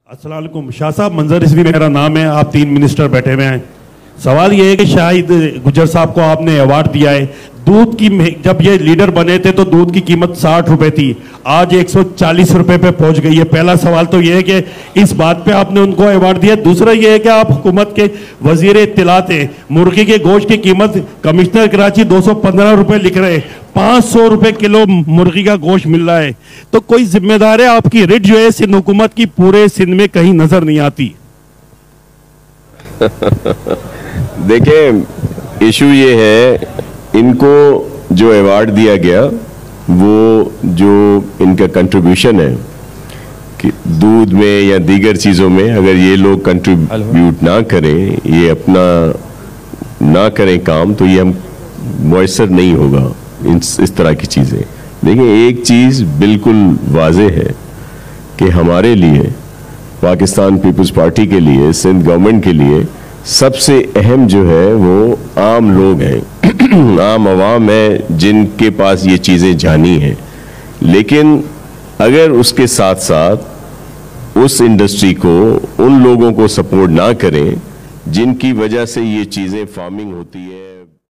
अस्सलाम वालेकुम शाह साहब, मंजर रिजवी मेरा नाम है। आप 3 मिनिस्टर बैठे हुए हैं। सवाल ये है कि शाहिद गुजर साहब को आपने अवार्ड दिया है। दूध की जब ये लीडर बने थे तो दूध की कीमत 60 रुपए थी, आज 140 रुपए पे पहुंच गई है। पहला सवाल तो ये है कि इस बात पे आपने उनको अवार्ड दिया। दूसरा ये है कि आप हुकूमत के वजीर इत्तला थे। मुर्गी के गोश्त की कीमत कमिश्नर कराची 215 रुपए लिख रहे, 500 रुपए किलो मुर्गी का गोश्त मिल रहा है। तो कोई जिम्मेदार है आपकी रिट जो है सिंध हुकूमत की पूरे सिंध में कहीं नजर नहीं आती। देखें, इशू ये है, इनको जो अवार्ड दिया गया वो जो इनका कंट्रीब्यूशन है कि दूध में या दीगर चीज़ों में, अगर ये लोग कंट्रीब्यूट ना करें, ये अपना ना करें काम, तो ये हम मुयसर नहीं होगा इस तरह की चीज़ें। देखिए, एक चीज़ बिल्कुल वाज़ेह है कि हमारे लिए, पाकिस्तान पीपल्स पार्टी के लिए, सिंध गवर्नमेंट के लिए सबसे अहम जो है वो आम लोग हैं, आम आवाम है जिनके पास ये चीज़ें जानी हैं। लेकिन अगर उसके साथ साथ उस इंडस्ट्री को, उन लोगों को सपोर्ट ना करें जिनकी वजह से ये चीज़ें फार्मिंग होती है।